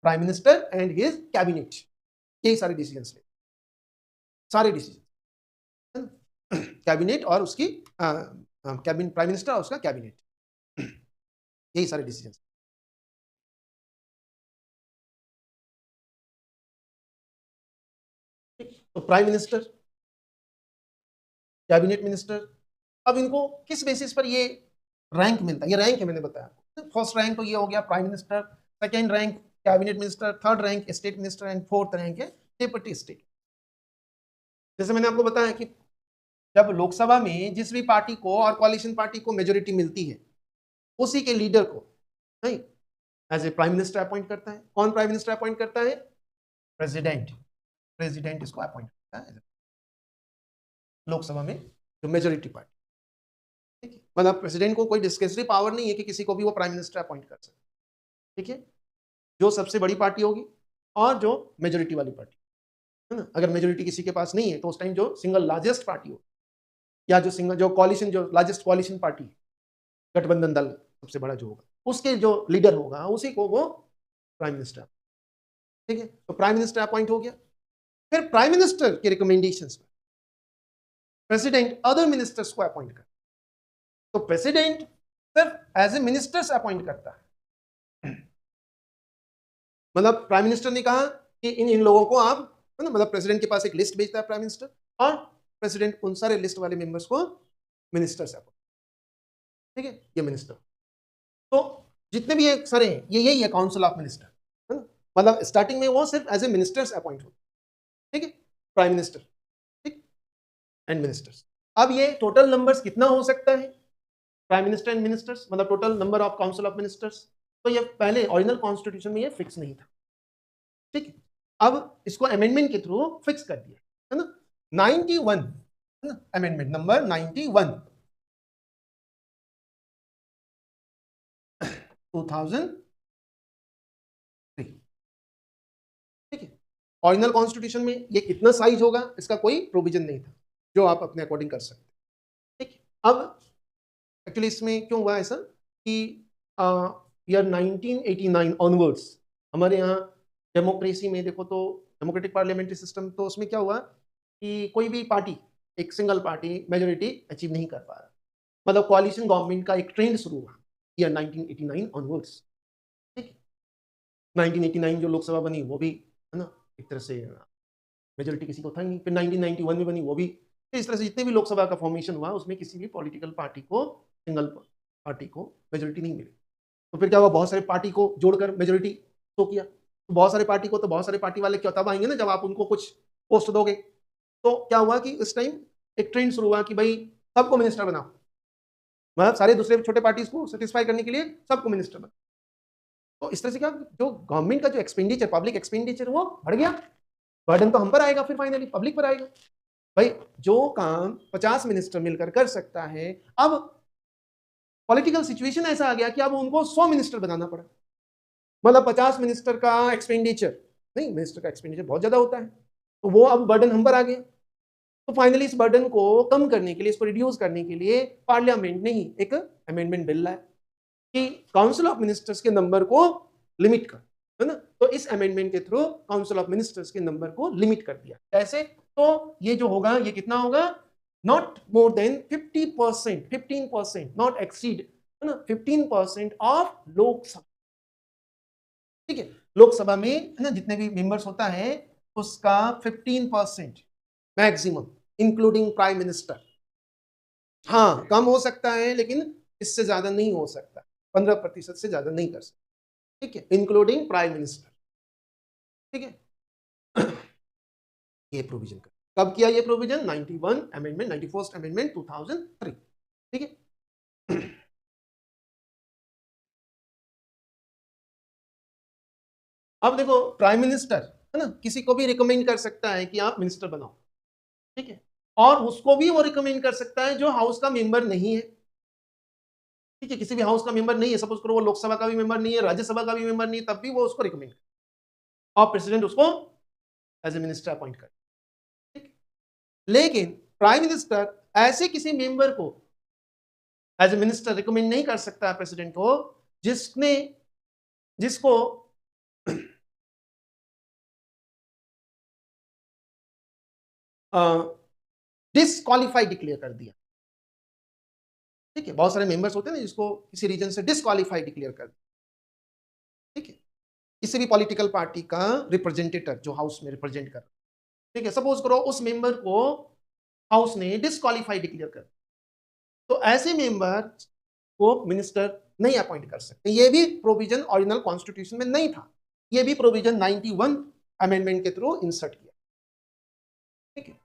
Prime minister and his cabinet, यही सारे decisions ले, सारे डिसीजन कैबिनेट और उसकी कैबिनेट, प्राइम मिनिस्टर और उसका कैबिनेट, यही सारे डिसीजन। तो प्राइम मिनिस्टर, कैबिनेट मिनिस्टर, अब इनको किस बेसिस पर ये रैंक मिलता है? ये रैंक है, मैंने बताया फर्स्ट रैंक तो ये हो गया prime minister, second rank cabinet minister, third rank state minister and fourth rank है डेप्यूटी स्टेट। जैसे मैंने आपको बताया कि जब लोकसभा में जिस भी पार्टी को और कोalition पार्टी को मेजोरिटी मिलती है, उसी के लीडर को नहीं as a prime minister appoint करता है। कौन प्राइम मिनिस्टर अपॉइंट करता है? प्रेसिडेंट। प्रेसिडेंट इसको अपॉइंट करता है लोकसभा में जो मेजोरिटी पार्टी, ठीक है। मतलब प्रेसिडेंट को कोई डिस्क्रिशनरी पावर नहीं है कि किसी को भी वो प्राइम मिनिस्टर अपॉइंट कर सकते, ठीक है। जो सबसे बड़ी पार्टी होगी और जो मेजोरिटी वाली पार्टी है ना, अगर मेजोरिटी किसी के पास नहीं है तो उस टाइम जो सिंगल लार्जेस्ट पार्टी हो या जो सिंगल जो कोalition, जो लार्जेस्ट कोalition पार्टी, गठबंधन दल सबसे बड़ा जो होगा, उसके जो लीडर होगा उसी को वो प्राइम मिनिस्टर, ठीक है। तो प्राइम मिनिस्टर अपॉइंट हो गया। फिर प्राइम मिनिस्टर के रिकमेंडेशंस पर प्रेसिडेंट अदर मिनिस्टर्स को अपॉइंट करता है। तो प्रेसिडेंट सिर्फ एज ए मिनिस्टर्स अपॉइंट करता है, मतलब प्राइम मिनिस्टर ने कहा कि इन लोगों को आप, है ना, मतलब प्रेसिडेंट के पास एक लिस्ट भेजता है प्राइम मिनिस्टर, और प्रेसिडेंट उन सारे लिस्ट वाले मेंबर्स को मिनिस्टर्स अपॉइंट, ठीक है। ये मिनिस्टर, तो जितने भी ये सारे ये यही है काउंसिल ऑफ मिनिस्टर, है ना, मतलब स्टार्टिंग में वो सिर्फ एज ए मिनिस्टर्स अपॉइंट होते, ठीक है, प्राइम मिनिस्टर, ठीक, एंड मिनिस्टर्स। अब ये टोटल नंबर्स कितना हो सकता है प्राइम मिनिस्टर एंड मिनिस्टर्स, मतलब total number of council of ministers, तो ये पहले ओरिजिनल कॉन्स्टिट्यूशन में ये फिक्स नहीं था, ठीक है। अब इसको अमेंडमेंट के थ्रू फिक्स कर दिया, है ना, 91, है ना, अमेंडमेंट नंबर 91 2003, ठीक है। ओरिजिनल कॉन्स्टिट्यूशन में ये कितना साइज होगा इसका कोई प्रोविजन नहीं था, जो आप अपने अकॉर्डिंग कर सकते, ठीक है। अब एक्चुअली इसमें क्यों हुआ ऐसा कि ईयर 1989 ऑनवर्ड्स हमारे यहाँ डेमोक्रेसी में देखो तो डेमोक्रेटिक पार्लियामेंट्री सिस्टम, तो उसमें क्या हुआ कि कोई भी पार्टी, एक सिंगल पार्टी मेजोरिटी अचीव नहीं कर पा रहा, मतलब कोalition गवर्नमेंट का एक ट्रेंड शुरू हुआ ईयर 1989 ऑनवर्ड्स, ठीक है। 1989 जो लोकसभा बनी वो भी, है ना, एक तरह से मेजोरिटी किसी को था नहीं। फिर 1991 में बनी वो भी, इस तरह से जितने भी लोकसभा का फॉर्मेशन हुआ उसमें किसी भी पॉलिटिकल पार्टी को, सिंगल पार्टी को मेजोरिटी नहीं मिली। तो फिर क्या हुआ, बहुत सारे पार्टी को जोड़कर मेजोरिटी शो किया। तो बहुत सारे पार्टी को, तो बहुत सारे पार्टी वाले क्या तब आएंगे ना जब आप उनको कुछ पोस्ट दोगे। तो क्या हुआ कि इस टाइम एक ट्रेंड शुरू हुआ कि भाई सबको मिनिस्टर बनाओ, मतलब सारे दूसरे छोटे पार्टीज को सेटिस्फाई करने के लिए सबको मिनिस्टर बनाओ। तो इस तरह से क्या, जो गवर्नमेंट का जो एक्सपेंडिचर, पब्लिक एक्सपेंडिचर वो बढ़ गया, बर्डन तो हम पर आएगा, फिर फाइनली पब्लिक पर आएगा। भाई जो काम 50 मिनिस्टर मिलकर कर सकता है, अब पॉलिटिकल सिचुएशन ऐसा आ गया कि अब उनको 100 मिनिस्टर बनाना पड़ा, मतलब 50 मिनिस्टर का एक्सपेंडिचर, नहीं मिनिस्टर का एक्सपेंडिचर बहुत ज्यादा होता है, तो वो अब बर्डन हम पर आ गया। तो फाइनली इस बर्डन को कम करने के लिए, इसको रिड्यूस करने के लिए पार्लियामेंट ने ही एक अमेंडमेंट बिल लाया कि काउंसिल ऑफ मिनिस्टर्स के नंबर को लिमिट कर, है ना। तो इस अमेंडमेंट के थ्रू काउंसिल ऑफ मिनिस्टर्स के नंबर को लिमिट कर दिया। कैसे? तो ये जो होगा ये कितना होगा, not more than 50%, 15%, not exceed, है ना, 15% ऑफ लोकसभा, ठीक है। लोकसभा में, है ना, जितने भी मेंबर्स होता है उसका 15% मैक्सिमम, इंक्लूडिंग प्राइम मिनिस्टर। हाँ, कम हो सकता है लेकिन इससे ज्यादा नहीं हो सकता, 15% से ज्यादा नहीं कर सकता, ठीक है, इंक्लूडिंग प्राइम मिनिस्टर, ठीक है। ये प्रोविजन कर, कब किया ये प्रोविजन? 91 अमेंडमेंट, 91st अमेंडमेंट 2003, ठीक है। अब देखो प्राइम मिनिस्टर, है ना, किसी को भी रिकमेंड कर सकता है कि आप मिनिस्टर बनाओ, ठीक है, और उसको भी वो रिकमेंड कर सकता है जो हाउस का मेंबर नहीं है, ठीक है। किसी भी हाउस का मेंबर नहीं है, सपोज करो वो लोकसभा का भी मेंबर नहीं है, राज्यसभा का भी मेंबर नहीं है, तब भी वो उसको रिकमेंड करे और प्रेसिडेंट उसको एज ए मिनिस्टर अपॉइंट करे, ठीक। लेकिन प्राइम मिनिस्टर ऐसे किसी मेंबर को एज ए मिनिस्टर रिकमेंड नहीं कर सकता प्रेसिडेंट को जिसको डिसक्वालीफाई डिक्लेयर कर दिया, ठीक है, बहुत सारे मेंबर्स होते हैं ना जिसको किसी रीजन से डिसक्वालीफाई डिक्लेयर कर दिया, ठीक है, किसी भी पॉलिटिकल पार्टी का रिप्रेजेंटेटिव जो हाउस में रिप्रेजेंट कर, ठीक है, सपोज करो उस मेंबर को हाउस ने डिसक्वालीफाई डिक्लेयर कर, तो ऐसे मेंबर को मिनिस्टर नहीं अपॉइंट कर सकते। ये भी प्रोविजन ओरिजिनल कॉन्स्टिट्यूशन में नहीं था, ये भी प्रोविजन 91 अमेंडमेंट के थ्रू इंसर्ट किया, ठीक है।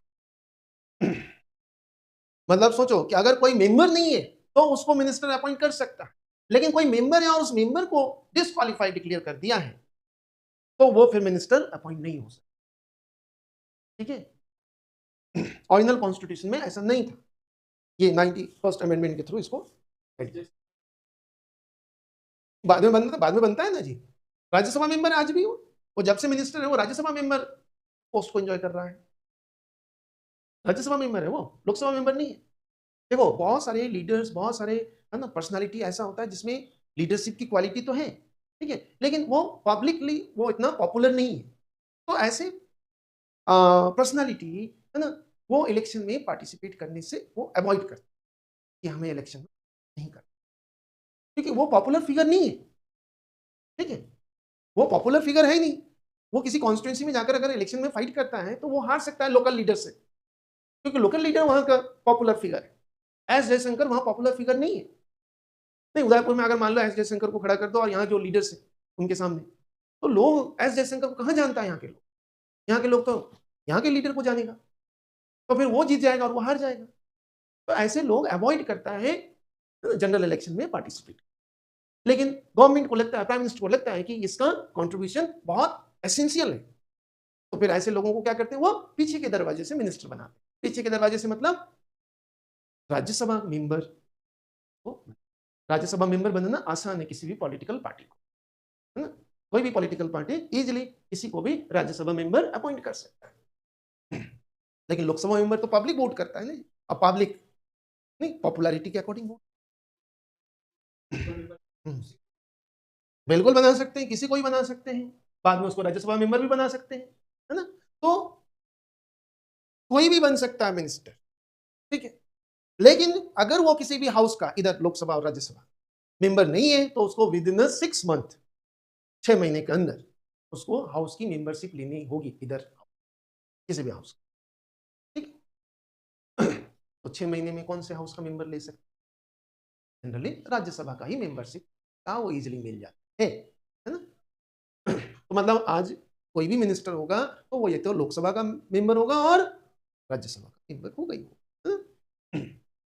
मतलब सोचो कि अगर कोई मेंबर नहीं है तो उसको मिनिस्टर अपॉइंट कर सकता है, लेकिन कोई मेंबर है और उस मेंबर को डिसक्वालीफाई डिक्लेयर कर दिया है तो वो फिर मिनिस्टर अपॉइंट नहीं हो सकता, ठीक है। ओरिजिनल कॉन्स्टिट्यूशन में ऐसा नहीं था, ये 91st अमेंडमेंट के थ्रू इसको बाद में बनता है ना जी। राज्यसभा मेंबर आज भी वो जब से मिनिस्टर है वो राज्यसभा मेंबर पोस्ट को एंजॉय कर रहा है, राज्यसभा मेंबर है वो, लोकसभा मेंबर नहीं है। देखो बहुत सारे लीडर्स, बहुत सारे है ना पर्सनालिटी ऐसा होता है जिसमें लीडरशिप की क्वालिटी तो है, ठीक है, लेकिन वो पब्लिकली वो इतना पॉपुलर नहीं है, तो ऐसे पर्सनालिटी है ना वो इलेक्शन में पार्टिसिपेट करने से वो अवॉइड करते कि हमें इलेक्शन नहीं करना, क्योंकि वो पॉपुलर फिगर नहीं है, ठीक है, वो पॉपुलर फिगर है ही नहीं, वो किसी कॉन्स्टिट्यूंसी में जाकर अगर इलेक्शन में फाइट करता है तो वो हार सकता है लोकल लीडर से, क्योंकि लोकल लीडर वहां का पॉपुलर फिगर है। एस जयशंकर वहां पॉपुलर फिगर नहीं है, नहीं उदयपुर में अगर मान लो एस जयशंकर को खड़ा कर दो और यहाँ जो लीडर्स है उनके सामने, तो लोग एस जयशंकर को कहाँ जानता है, यहाँ के लोग तो यहाँ के लीडर को जानेगा, तो फिर वो जीत जाएगा और वो हार जाएगा, तो ऐसे लोग अवॉइड करता है जनरल इलेक्शन में पार्टिसिपेट। लेकिन गवर्नमेंट को लगता है, प्राइम मिनिस्टर को लगता है कि इसका कंट्रीब्यूशन बहुत एसेंशियल है, तो फिर ऐसे लोगों को क्या करते हैं वो पीछे के दरवाजे से मिनिस्टर बनाते हैं। पीछे के दरवाजे से मतलब राज्यसभा मेंबर को, राज्यसभा मेंबर बनना आसान है किसी भी पॉलिटिकल पार्टी को, है ना, कोई भी पॉलिटिकल पार्टी इजीली किसी को भी राज्यसभा मेंबर अपॉइंट कर सकता है। लेकिन लोकसभा मेंबर तो पब्लिक वोट करता है ना, अब पब्लिक नहीं पॉपुलैरिटी के अकॉर्डिंग वोट बिल्कुल बना सकते हैं, किसी को भी बना सकते हैं, बाद में उसको राज्यसभा मेंबर भी बना सकते हैं, है ना, तो कोई भी बन सकता है मिनिस्टर, ठीक है, लेकिन अगर वो किसी भी हाउस का इधर लोकसभा और राज्यसभा मेंबर नहीं है तो उसको विद इन 6 मंथ, 6 महीने के अंदर उसको हाउस की मेंबरशिप लेनी होगी, इधर किसी भी हाउस, ठीक है। तो 6 महीने में कौन से हाउस का मेंबर ले सकते, जनरली राज्यसभा का ही मेंबरशिप का वो इजिली मिल जाता है ना। तो मतलब आज कोई भी मिनिस्टर होगा तो वो ये तो लोकसभा का मेंबर होगा और राज्यसभा का मेंबर होगा ही होगा।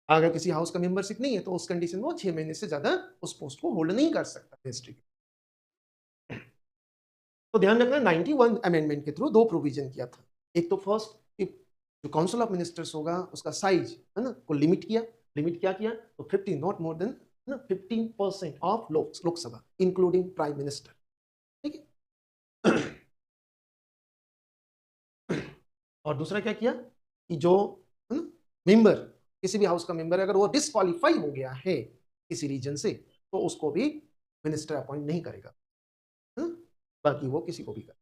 अगर किसी हाउस का मेंबरशिप नहीं है तो उस कंडीशन में वो 6 महीने से ज्यादा उस पोस्ट को होल्ड नहीं कर सकता मिनिस्ट्री। तो ध्यान रखना 91 अमेंडमेंट के थ्रू 2 प्रोविजन किया था, एक तो फर्स्ट जो काउंसिल ऑफ मिनिस्टर्स होगा उसका साइज है ना को लिमिट किया, लिमिट क्या किया तो 50 not more than 15% of Lok Sabha including prime minister, ठीक है। और दूसरा क्या किया कि जो मेंबर किसी भी हाउस का मेंबर अगर वो डिस्क्वालीफाई हो गया है किसी रीजन से तो उसको भी मिनिस्टर अपॉइंट नहीं करेगा, है? बाकी वो किसी को भी कर,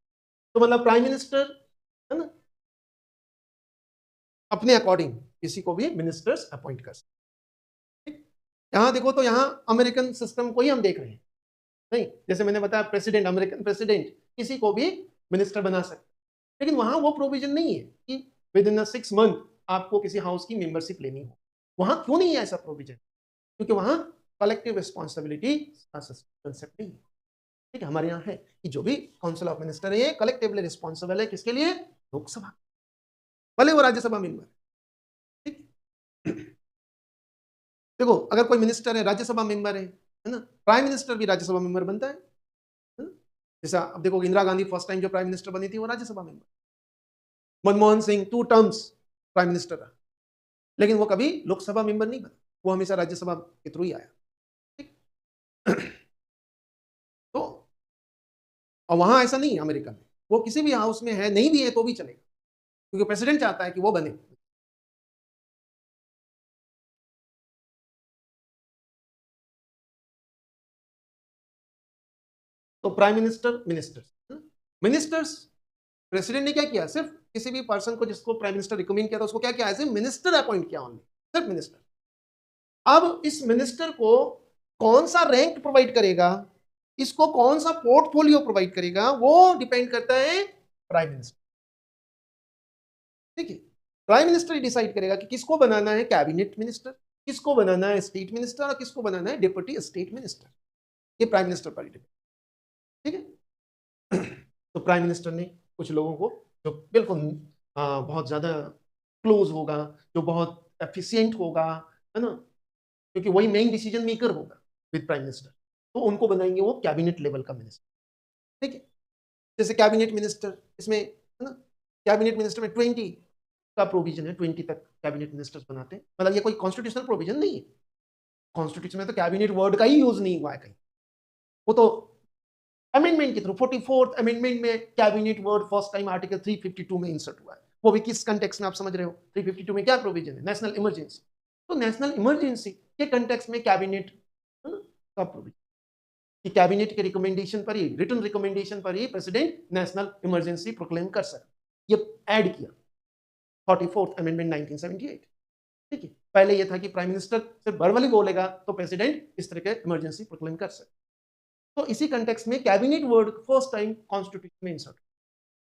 तो मतलब प्राइम मिनिस्टर है ना अपने अकॉर्डिंग किसी को भी मिनिस्टर्स अपॉइंट कर सकते। यहां देखो तो यहां अमेरिकन सिस्टम को ही हम देख रहे हैं, नहीं जैसे मैंने बताया प्रेसिडेंट, अमेरिकन प्रेसिडेंट किसी को भी मिनिस्टर बना सकते, लेकिन वहां वो प्रोविजन नहीं है कि विद इन 6 मंथ आपको किसी हाउस की मेंबरशिप लेनी हो। वहां क्यों नहीं है ऐसा प्रोविजन, क्योंकि वहां कलेक्टिव रिस्पॉन्सिबिलिटी का कंसेप्ट नहीं है, ठीक है। हमारे यहाँ है कि जो भी काउंसिल ऑफ मिनिस्टर है कलेक्टिवली रिस्पॉन्सिबल है किसके लिए, लोकसभा, भले वो राज्यसभा मेंबर, ठीक। देखो अगर कोई मिनिस्टर है राज्यसभा मेंबर है ना, प्राइम मिनिस्टर भी राज्यसभा मेंबर बनता है ना? जैसा अब देखो इंदिरा गांधी फर्स्ट टाइम जो प्राइम मिनिस्टर बनी थी वो Rajya Sabha member, Manmohan Singh 2 terms prime minister रहा, लेकिन वो कभी लोकसभा मेंबर नहीं बना, वो हमेशा राज्यसभा के थ्रू ही आया, ठीक। तो और वहां ऐसा नहीं है अमेरिका में, वो किसी भी हाउस में है नहीं भी है तो भी चलेगा, क्योंकि प्रेसिडेंट चाहता है कि वो बने। तो prime minister, ministers, ministers president ने क्या किया, सिर्फ किसी भी पर्सन को जिसको प्राइम मिनिस्टर रिकमेंड किया था उसको क्या किया, एज ए मिनिस्टर अपॉइंट किया ओनली, सिर्फ मिनिस्टर। अब इस मिनिस्टर को कौन सा रैंक प्रोवाइड करेगा, इसको कौन सा पोर्टफोलियो प्रोवाइड करेगा, वो डिपेंड करता है प्राइम मिनिस्टर। ठीक है, प्राइम मिनिस्टर ही डिसाइड करेगा कि किसको बनाना है कैबिनेट मिनिस्टर, किसको बनाना है स्टेट मिनिस्टर और किसको बनाना है डिप्टी स्टेट मिनिस्टर। ये प्राइम मिनिस्टर पर डिपेंड। ठीक है, तो प्राइम मिनिस्टर ने कुछ लोगों को जो बिल्कुल बहुत ज्यादा क्लोज होगा, जो बहुत एफिशिएंट होगा, है ना, क्योंकि वही मेन डिसीजन मेकर होगा विद प्राइम मिनिस्टर, तो उनको बनाएंगे वो कैबिनेट लेवल का मिनिस्टर। ठीक है, जैसे कैबिनेट मिनिस्टर, इसमें है ना, कैबिनेट मिनिस्टर में 20 का प्रोविजन है, 20 तक कैबिनेट मिनिस्टर्स बनाते हैं। मतलब ये कोई कॉन्स्टिट्यूशनल प्रोविजन नहीं है, कॉन्स्टिट्यूशन में तो कैबिनेट वर्ड का ही यूज नहीं हुआ है कहीं, वो तो अमेंडमेंट के थ्रू 44th अमेंडमेंट में cabinet word first time article 352 में इंसर्ट हुआ है। वो भी किस कंटेक्स्ट में आप समझ रहे हो, 352 में क्या प्रोविजन है, नेशनल इमरजेंसी। तो नेशनल इमरजेंसी के कंटेक्स्ट में कैबिनेट का प्रोविजन कि कैबिनेट के रिकमेंडेशन पर ही, रिटन रिकमेंडेशन पर ही प्रेसिडेंट नेशनल इमरजेंसी प्रोक्लेम कर सकते, ये ऐड किया 44th अमेंडमेंट 1978। ठीक है, पहले ये था कि प्राइम मिनिस्टर सिर्फ वर्बली बोलेगा तो प्रेसिडेंट इस तरह के इमरजेंसी प्रोक्लेम कर सकते। तो इसी कंटेक्स्ट में cabinet word first time constitution में इंसर्ट।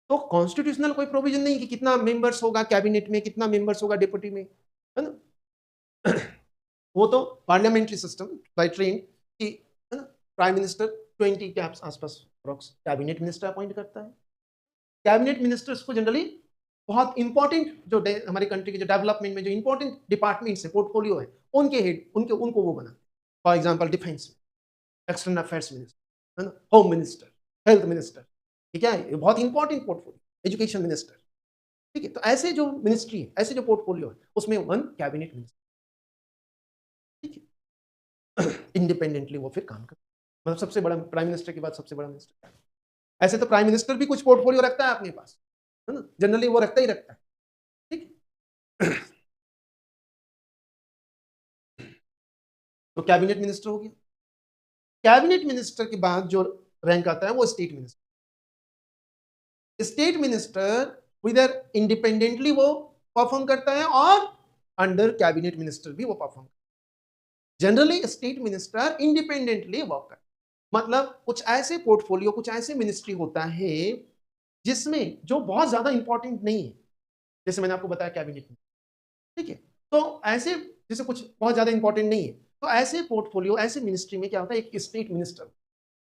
तो कॉन्स्टिट्यूशनल कोई प्रोविजन नहीं कि कितना मेंबर्स होगा कैबिनेट में, कितना मेंबर्स होगा डिप्टी में, है ना। वो तो पार्लियामेंट्री सिस्टम बाय ट्रेन कि, है ना, प्राइम मिनिस्टर 20 के आसपास कैबिनेट मिनिस्टर अपॉइंट करता है। कैबिनेट मिनिस्टर्स को जनरली बहुत इंपॉर्टेंट जो हमारे कंट्री के जो डेवलपमेंट में जो इंपॉर्टेंट डिपार्टमेंट्स है, पोर्टफोलियो है, उनके हेड, उनको वो बना। For example defence, external affairs minister, है ना, होम मिनिस्टर, हेल्थ मिनिस्टर, ठीक है, ये बहुत इंपॉर्टेंट पोर्टफोलियो, एजुकेशन मिनिस्टर। ठीक है, तो ऐसे जो मिनिस्ट्री है, ऐसे जो पोर्टफोलियो है, उसमें वन कैबिनेट मिनिस्टर। ठीक है, इंडिपेंडेंटली वो फिर काम करता है। मतलब सबसे बड़ा प्राइम मिनिस्टर के बाद सबसे बड़ा मिनिस्टर। ऐसे तो प्राइम मिनिस्टर भी कुछ पोर्टफोलियो रखता है अपने पास, है ना, जनरली वो रखता ही रखता है। ठीक है, तो कैबिनेट मिनिस्टर हो गया। कैबिनेट मिनिस्टर के बाद जो रैंक आता है वो स्टेट मिनिस्टर। स्टेट मिनिस्टर इधर इंडिपेंडेंटली वो परफॉर्म करता है और अंडर कैबिनेट मिनिस्टर भी वो परफॉर्म करता है। Generally state minister independently work करता है, मतलब कुछ ऐसे पोर्टफोलियो, कुछ ऐसे मिनिस्ट्री होता है जिसमें जो बहुत ज्यादा इंपॉर्टेंट नहीं है, जैसे मैंने आपको बताया कैबिनेट में। ठीक है, तो ऐसे जैसे कुछ बहुत ज्यादा इंपॉर्टेंट नहीं है, तो ऐसे पोर्टफोलियो, ऐसे मिनिस्ट्री में क्या होता है, एक स्टेट मिनिस्टर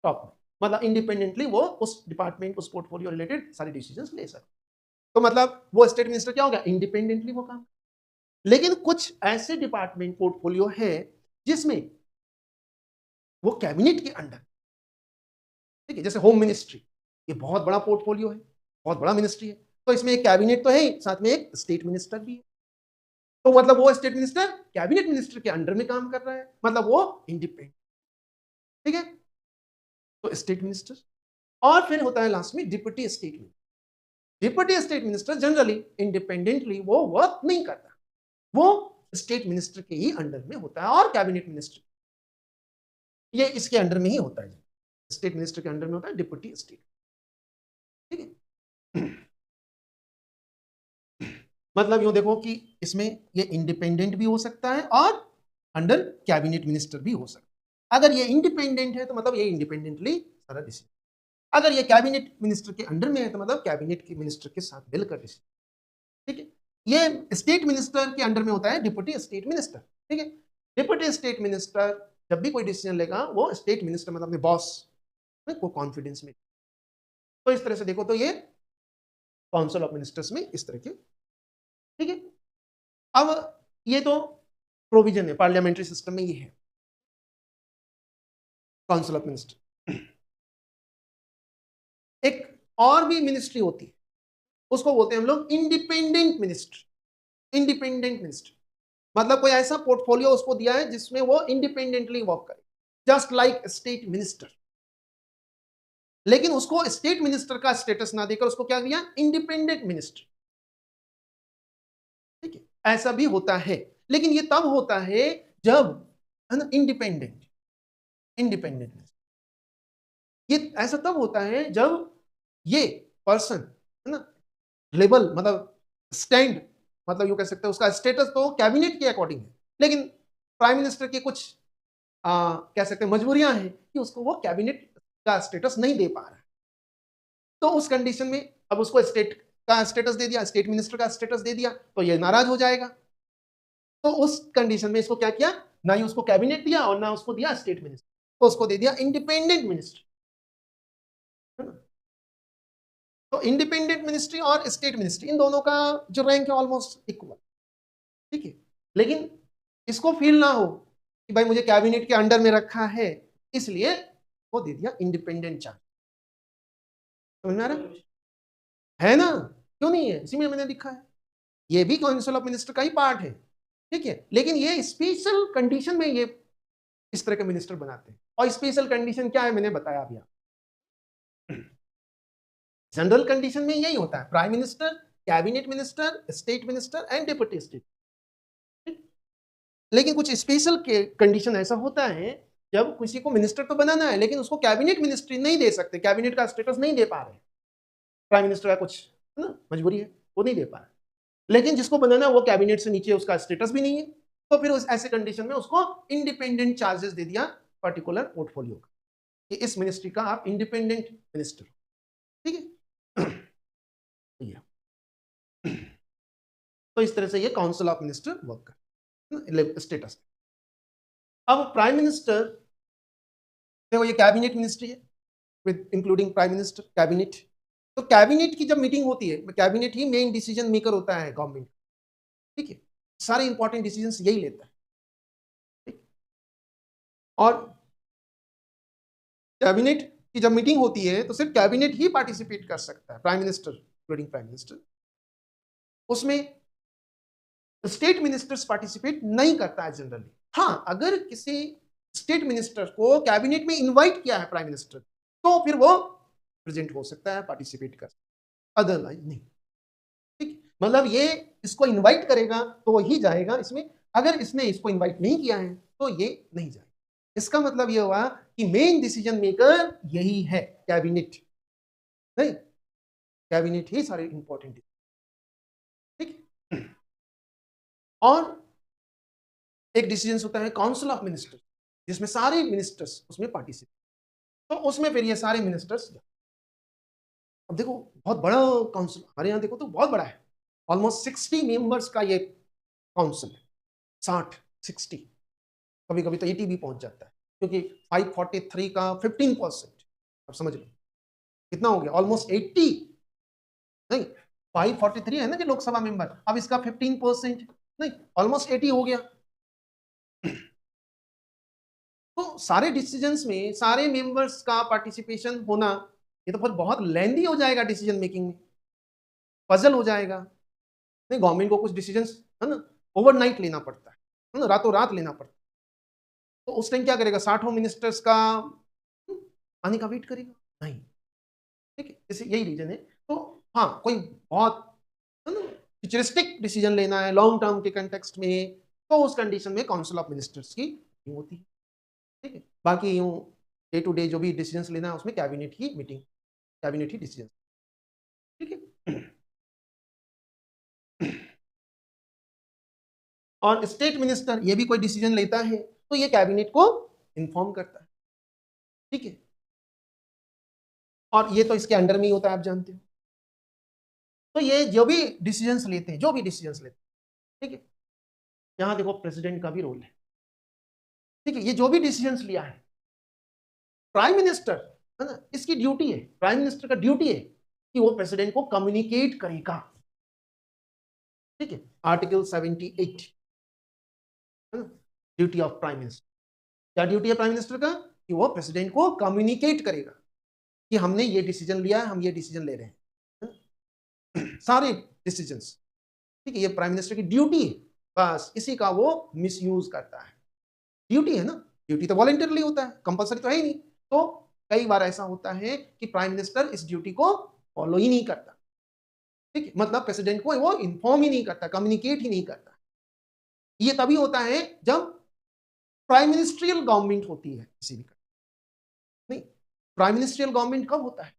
टॉप में, मतलब इंडिपेंडेंटली वो उस डिपार्टमेंट, उस पोर्टफोलियो रिलेटेड सारे डिसीजंस ले सकते। तो मतलब वो स्टेट मिनिस्टर क्या हो गया, इंडिपेंडेंटली वो काम। लेकिन कुछ ऐसे डिपार्टमेंट, पोर्टफोलियो है जिसमें वो कैबिनेट के अंडर। ठीक है, जैसे होम मिनिस्ट्री, ये बहुत बड़ा पोर्टफोलियो है, बहुत बड़ा मिनिस्ट्री है, तो इसमें एक कैबिनेट तो है ही, साथ में एक स्टेट मिनिस्टर भी है। तो मतलब वो स्टेट मिनिस्टर कैबिनेट मिनिस्टर के अंडर में काम कर रहा है, मतलब वो इंडिपेंडेंट। ठीक है, तो स्टेट मिनिस्टर, और फिर होता है लास्ट में deputy state minister. Deputy state minister generally independently वो वर्क नहीं करता, वो स्टेट मिनिस्टर के ही अंडर में होता है और कैबिनेट मिनिस्टर ये इसके अंडर में ही होता है, स्टेट मिनिस्टर के अंडर में होता है डिप्टी स्टेट। ठीक है, मतलब यूं देखो कि इसमें ये इंडिपेंडेंट भी हो सकता है और अंडर कैबिनेट मिनिस्टर भी हो सकता है। अगर ये इंडिपेंडेंट है तो मतलब ये इंडिपेंडेंटली सारा डिसीजन, अगर ये कैबिनेट मिनिस्टर के अंडर में है तो मतलब कैबिनेट के मिनिस्टर के साथ मिलकर डिसीजन। ठीक है, ये स्टेट मिनिस्टर के अंडर में होता है डिप्टी स्टेट मिनिस्टर। ठीक है, डिप्टी स्टेट मिनिस्टर जब भी कोई डिसीजन लेगा वो स्टेट मिनिस्टर मतलब अपने बॉस को कॉन्फिडेंस में। तो इस तरह से देखो तो ये काउंसिल ऑफ मिनिस्टर्स में इस तरह के। ठीक है, अब ये तो प्रोविजन है, पार्लियामेंट्री सिस्टम में ये है काउंसिल ऑफ मिनिस्टर। एक और भी मिनिस्ट्री होती है, उसको बोलते हैं हम लोग इंडिपेंडेंट मिनिस्टर। इंडिपेंडेंट मिनिस्टर मतलब कोई ऐसा पोर्टफोलियो उसको दिया है जिसमें वो इंडिपेंडेंटली वर्क करे, जस्ट लाइक स्टेट मिनिस्टर, लेकिन उसको स्टेट मिनिस्टर का स्टेटस ना देकर उसको क्या दिया, इंडिपेंडेंट मिनिस्टर। ठीक है, ऐसा भी होता है, लेकिन ये तब होता है जब, है ना, इंडिपेंडेंट इंडिपेंडेंट ये ऐसा तब होता है जब ये पर्सन है ना, लेवल मतलब स्टैंड, मतलब यूं कह सकते हैं उसका स्टेटस तो कैबिनेट के अकॉर्डिंग है, लेकिन प्राइम मिनिस्टर के कुछ कह सकते हैं मजबूरियां हैं कि उसको वो कैबिनेट का स्टेटस नहीं दे पा रहा है। तो उस कंडीशन में अब उसको स्टेट का स्टेटस दे दिया, स्टेट मिनिस्टर का स्टेटस दे दिया, तो ये नाराज हो जाएगा। तो उस कंडीशन में इसको क्या किया, ना ही उसको कैबिनेट दिया और ना उसको दिया स्टेट मिनिस्टर, तो उसको दे दिया इंडिपेंडेंट मिनिस्टर, है ना। तो इंडिपेंडेंट मिनिस्ट्री और स्टेट मिनिस्ट्री इन दोनों का जो रैंक है ऑलमोस्ट इक्वल, ठीक है। लेकिन इसको फील ना हो कि भाई मुझे कैबिनेट के अंडर में रखा है, इसलिए वो दे दिया इंडिपेंडेंट चार्ज। समझ में आ रहा है ना, क्यों नहीं है, इसी में मैंने लिखा है, ये भी काउंसिल ऑफ मिनिस्टर का ही पार्ट है, ठीक है। लेकिन ये स्पेशल कंडीशन में ये इस तरह के मिनिस्टर बनाते हैं, और स्पेशल कंडीशन क्या है मैंने बताया अभी आपको। जनरल कंडीशन में यही होता है, prime minister, cabinet minister, state minister and deputy state. लेकिन कुछ स्पेशल कंडीशन ऐसा होता है जब किसी को मिनिस्टर तो बनाना है लेकिन उसको कैबिनेट मिनिस्ट्री नहीं दे सकते, कैबिनेट का स्टेटस नहीं दे पा रहे, प्राइम मिनिस्टर का कुछ है ना मजबूरी है, वो नहीं दे पा रहे। लेकिन जिसको बनाना है वो कैबिनेट से नीचे, उसका स्टेटस भी नहीं है, तो फिर उस ऐसे कंडीशन में उसको इंडिपेंडेंट चार्जेस दे दिया पर्टिकुलर पोर्टफोलियो का, कि इस मिनिस्ट्री का आप इंडिपेंडेंट मिनिस्टर, ठीक है। तो इस तरह से ये काउंसिल ऑफ मिनिस्टर वर्क कर स्टेटस। अब प्राइम मिनिस्टर, देखो ये कैबिनेट मिनिस्ट्री है with including prime minister cabinet. तो कैबिनेट की जब मीटिंग होती है, कैबिनेट ही मेन डिसीजन मेकर होता है गवर्नमेंट, ठीक है, सारे इंपॉर्टेंट डिसीजन यही लेता है, ठीक। और कैबिनेट की जब मीटिंग होती है तो सिर्फ कैबिनेट ही पार्टिसिपेट कर सकता है, prime minister including prime minister, उसमें स्टेट मिनिस्टर्स पार्टिसिपेट नहीं करता है जनरली। हाँ, अगर किसी स्टेट मिनिस्टर को कैबिनेट में इनवाइट किया है प्राइम मिनिस्टर, तो फिर वो प्रेजेंट हो सकता है, पार्टिसिपेट कर सकता है, अदरवाइज नहीं, ठीक। मतलब ये इसको इनवाइट करेगा तो वही जाएगा इसमें, अगर इसने इसको इनवाइट नहीं किया है तो ये नहीं जाएगा। इसका मतलब ये हुआ कि मेन डिसीजन मेकर यही है कैबिनेट, नहीं, कैबिनेट ही सारे इंपॉर्टेंट, ठीक। और एक डिसीजन होता है काउंसिल ऑफ मिनिस्टर, जिसमें सारे मिनिस्टर्स उसमें पार्टिसिपेट, तो उसमें फिर ये सारे मिनिस्टर्स, अब देखो बहुत बड़ा काउंसिल हमारे यहाँ देखो तो बहुत बड़ा है, ऑलमोस्ट 60 मेंबर्स का ये काउंसिल है, 60 कभी कभी तो 80 भी पहुंच जाता है, क्योंकि 543 का 15%, अब समझ लो कितना हो गया, ऑलमोस्ट 80, नहीं 543 है ना कि लोकसभा मेंबर, अब इसका 15%, नहीं ऑलमोस्ट 80 हो गया। तो सारे डिसीजंस में सारे मेंबर्स का पार्टिसिपेशन होना, ये तो फिर बहुत लेंदी हो जाएगा डिसीजन मेकिंग में, पजल हो जाएगा, नहीं गवर्नमेंट को कुछ डिसीजंस है ना ओवरनाइट लेना पड़ता है ना, रातों रात लेना पड़ता है, तो उस टाइम क्या करेगा, 60 मिनिस्टर्स का आने का वेट करेगा, नहीं, ठीक है, इसे यही रीजन है। तो हाँ, कोई बहुत है ना फ्यूचरिस्टिक डिसीजन लेना है लॉन्ग टर्म के कंटेक्स्ट में, तो उस कंडीशन में काउंसिल ऑफ मिनिस्टर्स की होती है, ठीक है। बाकी यूं डे टू डे जो भी डिसीजंस लेना है उसमें कैबिनेट ही मीटिंग, कैबिनेट ही डिसीजन, ठीक है। और स्टेट मिनिस्टर ये भी कोई डिसीजन लेता है तो ये कैबिनेट को इन्फॉर्म करता है, ठीक है। और ये तो इसके अंडर में ही होता है, आप जानते हो। तो ये जो भी डिसीजंस लेते हैं, जो भी डिसीजंस लेते हैं, ठीक है, यहां देखो प्रेसिडेंट का भी रोल है, ठीक है। ये जो भी डिसीजंस लिया है प्राइम मिनिस्टर, है ना, इसकी ड्यूटी है, प्राइम मिनिस्टर का ड्यूटी है कि वो प्रेसिडेंट को कम्युनिकेट करेगा, ठीक है, आर्टिकल 78, है ना, ड्यूटी ऑफ प्राइम मिनिस्टर। क्या ड्यूटी है प्राइम मिनिस्टर का, कि वो प्रेसिडेंट को कम्युनिकेट करेगा कि हमने ये डिसीजन लिया है, हम ये डिसीजन ले रहे हैं, सारे डिसीजंस, ठीक है, ये प्राइम मिनिस्टर की ड्यूटी है, बस इसी का वो मिसयूज करता है। ड्यूटी है ना, ड्यूटी तो वॉलंटरली होता है, कंपलसरी तो है ही नहीं। तो कई बार ऐसा होता है कि प्राइम मिनिस्टर इस ड्यूटी को फॉलो ही नहीं करता, ठीक है, मतलब प्रेसिडेंट को वो इन्फॉर्म ही नहीं करता, कम्युनिकेट ही नहीं करता। ये तभी होता है जब प्राइम मिनिस्ट्रियल गवर्नमेंट होती है किसी भी, नहीं, प्राइम मिनिस्ट्रियल गवर्नमेंट कब होता है,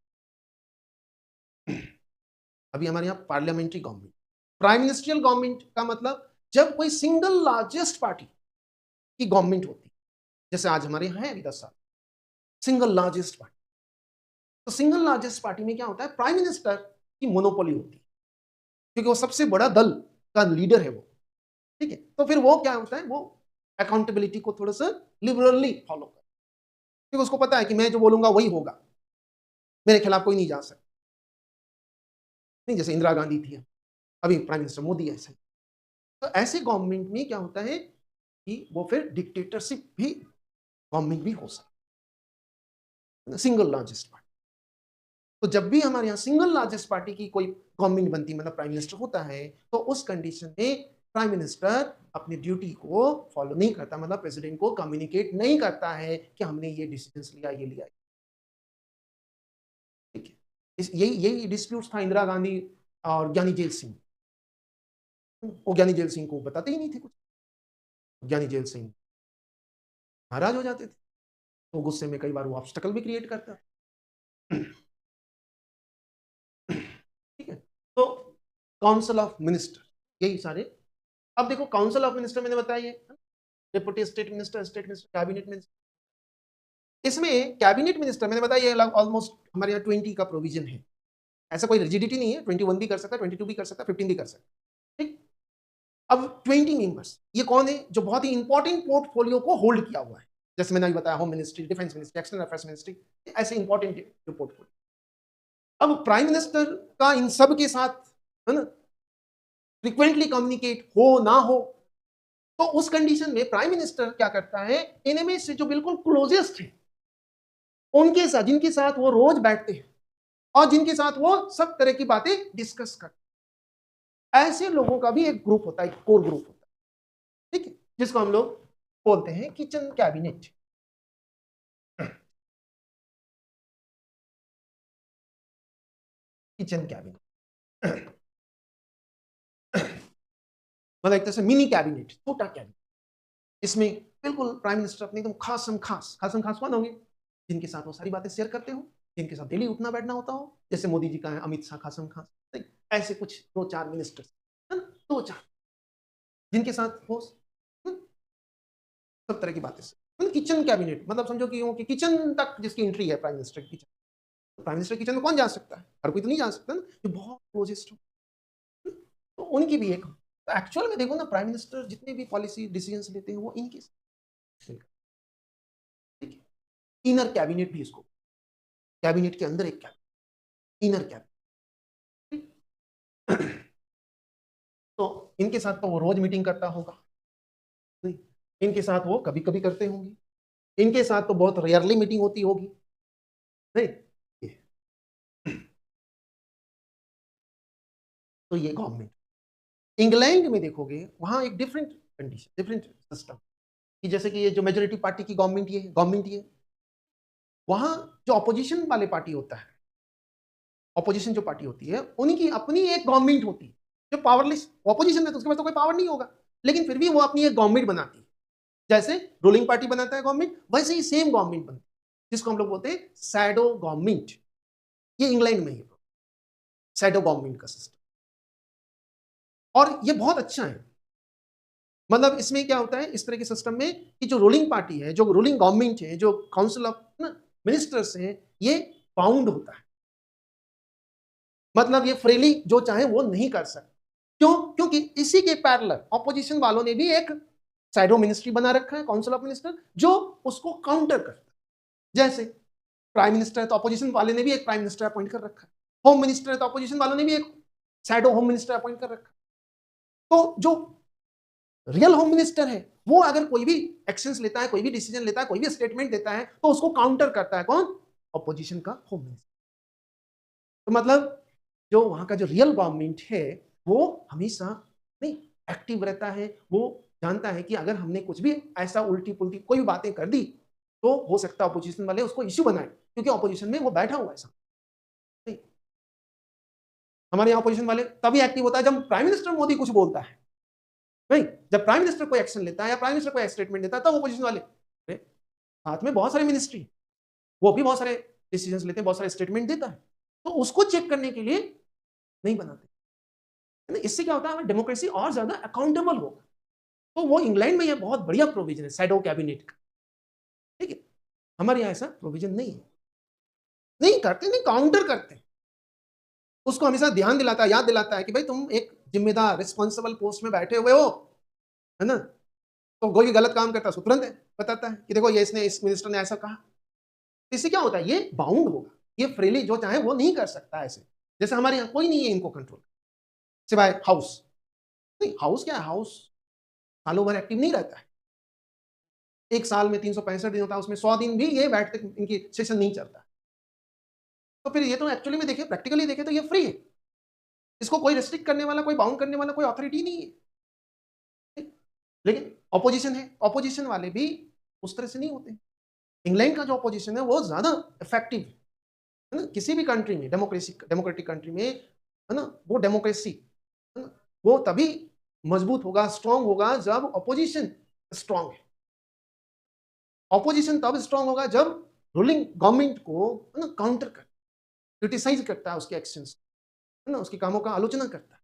अभी हमारे यहाँ parliamentary government. Prime ministerial government का मतलब जब कोई सिंगल लार्जेस्ट पार्टी की गवर्नमेंट होती है, जैसे आज हमारे यहाँ है अभी 10 साल सिंगल लार्जेस्ट पार्टी। तो सिंगल लार्जेस्ट पार्टी में क्या होता है, प्राइम मिनिस्टर की मोनोपोली होती है, क्योंकि वो सबसे बड़ा दल का लीडर है वो, ठीक है। तो फिर वो क्या होता है, वो अकाउंटेबिलिटी को थोड़ा सा लिबरली फॉलो करता है, क्योंकि उसको पता है कि मैं जो बोलूंगा वही होगा, मेरे खिलाफ कोई नहीं जा सकता। नहीं, जैसे इंदिरा गांधी थी, अभी प्राइम मिनिस्टर मोदी है, ऐसे। तो ऐसे गवर्नमेंट में क्या होता है कि वो फिर डिक्टेटरशिप भी गवर्नमेंट भी हो सकती है, सिंगल लार्जेस्ट पार्टी। तो जब भी हमारे यहाँ सिंगल लार्जेस्ट पार्टी की कोई गवर्नमेंट बनती, मतलब प्राइम मिनिस्टर होता है, तो उस कंडीशन में प्राइम मिनिस्टर अपनी ड्यूटी को फॉलो नहीं करता, मतलब प्रेसिडेंट को कम्युनिकेट नहीं करता है कि हमने ये डिसीजन लिया, ये लिया, ठीक है। यही यही डिस्प्यूट था इंदिरा गांधी और ज्ञानी जेल सिंह। वो ज्ञानी जेल सिंह को बताते ही नहीं थे कुछ, ज्ञानी जेल सिंह नाराज हो जाते थे, तो गुस्से में कई बार वो ऑब्स्टकल भी क्रिएट करता। ठीक है। तो काउंसिल ऑफ मिनिस्टर, यही सारे। अब देखो काउंसिल ऑफ मिनिस्टर मैंने बताया, deputy state minister, state minister, cabinet minister. इसमें कैबिनेट मिनिस्टर मैंने बताया ऑलमोस्ट हमारे यहाँ 20 का प्रोविजन है, ऐसा कोई रिजिडिटी नहीं है, 21 भी कर सकता है, 22 भी कर सकता है, 15 भी कर सकता है, ठीक। अब 20 मेंबर्स, ये कौन है, जो बहुत ही इंपॉर्टेंट पोर्टफोलियो को होल्ड किया हुआ है, जैसे मैंने अभी बताया home ministry, defence ministry, external affairs ministry, ऐसे इंपॉर्टेंट जो पोर्टफोलियो। अब प्राइम मिनिस्टर का इन सब के साथ, है ना, फ्रिक्वेंटली कम्युनिकेट हो ना हो, तो उस कंडीशन में प्राइम मिनिस्टर क्या करता है, इनमें से जो बिल्कुल क्लोजेस्ट है उनके साथ, जिनके साथ वो रोज बैठते हैं और जिनके साथ वो सब तरह की बातें डिस्कस करते हैं, ऐसे लोगों का भी एक ग्रुप होता है, एक कोर ग्रुप होता है, ठीक है, जिसको हम लोग बोलते हैं किचन कैबिनेट। किचन कैबिनेट मतलब एक तरह से मिनी कैबिनेट, छोटा कैबिनेट। इसमें बिल्कुल प्राइम मिनिस्टर अपने एकदम खासम खास कौन होंगे, जिनके साथ वो सारी बातें शेयर करते हो, जिनके साथ डेली उठना बैठना होता हो, जैसे मोदी जी का है अमित शाह, खासम खास, ऐसे कुछ 2-4 मिनिस्टर, है ना, 2-4 जिनके साथ वो सब तरह की बातें से, किचन कैबिनेट मतलब समझो कि किचन तक जिसकी एंट्री है प्राइम मिनिस्टर की किचन, तो प्राइम मिनिस्टर किचन में कौन जा सकता है, हर कोई तो नहीं जा सकता ना, जो बहुत क्लोजेस्ट हो, तो उनकी भी एक। तो एक्चुअल में देखो ना, प्राइम मिनिस्टर जितने भी पॉलिसी डिसीजंस लेते हैं वो इनके, ठीक है। इनर कैबिनेट भी इसको, कैबिनेट के अंदर एक कैबिनेट, इनर कैबिनेट। तो इनके साथ तो वो रोज मीटिंग करता होगा नहीं, इनके साथ वो कभी कभी करते होंगे, इनके साथ तो बहुत रेयरली मीटिंग होती होगी नहीं। तो ये गवर्नमेंट, इंग्लैंड में देखोगे वहां एक डिफरेंट कंडीशन, डिफरेंट सिस्टम, कि जैसे कि ये जो मेजोरिटी पार्टी की गवर्नमेंट ये वहां जो अपोजिशन वाले पार्टी होता है, अपोजिशन जो पार्टी होती है उनकी अपनी एक गवर्नमेंट होती है, जो पावरलेस अपोजिशन है, तो उसके पास तो कोई पावर नहीं होगा, लेकिन फिर भी वो अपनी एक गवर्नमेंट बनाती है, जैसे रूलिंग पार्टी बनाता है गवर्नमेंट, वैसे ही सेम गवर्नमेंट बनती है, जिसको हम लोग बोलते हैं शैडो गवर्नमेंट। ये इंग्लैंड में ही शैडो गवर्नमेंट का सिस्टम, और ये बहुत अच्छा है। मतलब इसमें क्या होता है इस तरह के सिस्टम में, कि जो रूलिंग पार्टी है, जो रूलिंग गवर्नमेंट है, जो काउंसिल ऑफ मिनिस्टर्स हैं, ये बाउंड होता है, मतलब ये फ्रीली जो चाहे वो नहीं कर सकते। क्यों? क्योंकि इसी के पैरेलल ऑपोजिशन वालों ने भी एक शैडो मिनिस्ट्री बना रखा है, काउंसिल ऑफ मिनिस्टर, जो उसको काउंटर करता है। जैसे प्राइम मिनिस्टर है तो ऑपोजिशन वाले ने भी एक प्राइम मिनिस्टर अपॉइंट कर रखा है, होम मिनिस्टर है तो ऑपोजिशन वालों ने भी एक शैडो होम मिनिस्टर अपॉइंट कर रखा है। तो जो रियल होम मिनिस्टर है वो अगर कोई भी एक्शंस लेता है, कोई भी डिसीजन लेता है, कोई भी स्टेटमेंट देता है, तो उसको काउंटर करता है कौन? ऑपोजिशन का होम मिनिस्टर। तो मतलब जो वहां का जो रियल गवर्नमेंट है वो हमेशा नहीं एक्टिव रहता है, वो जानता है कि अगर हमने कुछ भी ऐसा उल्टी पुल्टी कोई भी बातें कर दी तो हो सकता है अपोजिशन वाले उसको इश्यू बनाए, क्योंकि अपोजिशन में वो बैठा हुआ है ऐसा नहीं। हमारे यहाँ अपोजिशन वाले तभी एक्टिव होता है जब प्राइम मिनिस्टर मोदी कुछ बोलता है नहीं, जब प्राइम मिनिस्टर कोई एक्शन लेता है या प्राइम मिनिस्टर कोई स्टेटमेंट देता है, तब अपोजिशन वाले हाथ में बहुत सारे मिनिस्ट्री, वो भी बहुत सारे डिसीजन लेते हैं, बहुत सारे स्टेटमेंट देता है, तो उसको चेक करने के लिए नहीं बनाते, है ना? इससे क्या होता है, हमारी डेमोक्रेसी और ज्यादा अकाउंटेबल होगा। तो वो इंग्लैंड में ये बहुत बढ़िया प्रोविजन है शैडो कैबिनेट का, ठीक है। हमारे यहाँ ऐसा प्रोविजन नहीं है, नहीं करते, नहीं काउंटर करते। उसको हमेशा ध्यान दिलाता है, याद दिलाता है कि भाई तुम एक जिम्मेदार रिस्पॉन्सिबल पोस्ट में बैठे हुए हो, है ना? तो कोई गलत काम करता है उसको तुरंत बताता है कि देखो ये इसने, इस मिनिस्टर ने ऐसा कहा। इससे क्या होता है, ये बाउंड होगा, ये फ्रीली जो चाहे वो नहीं कर सकता ऐसे। जैसे हमारे यहाँ कोई नहीं है इनको कंट्रोल, सिवाय हाउस। नहीं, हाउस क्या है, हाउस सालों भर एक्टिव नहीं रहता है। एक साल में 365 दिन होता है, उसमें 100 दिन भी ये बैठते, इनकी सेशन नहीं चलता। तो फिर ये तो एक्चुअली में देखे, प्रैक्टिकली देखे तो ये फ्री है, इसको कोई रिस्ट्रिक्ट करने वाला, कोई बाउंड करने वाला कोई अथॉरिटी नहीं है। लेकिन ऑपोजिशन है, ऑपोजिशन वाले भी उस तरह से नहीं होते। इंग्लैंड का जो ऑपोजिशन है वो ज्यादा इफेक्टिव है ना, किसी भी कंट्री में, डेमोक्रेटिक कंट्री में, है ना, वो डेमोक्रेसी, है ना, वो तभी मजबूत होगा, स्ट्रांग होगा जब ऑपोजिशन स्ट्रांग है। ऑपोजिशन तब स्ट्रांग होगा जब रूलिंग गवर्नमेंट को, है ना, काउंटर कर, क्रिटिसाइज करता है उसके एक्शंस, है ना, उसके कामों का आलोचना करता है,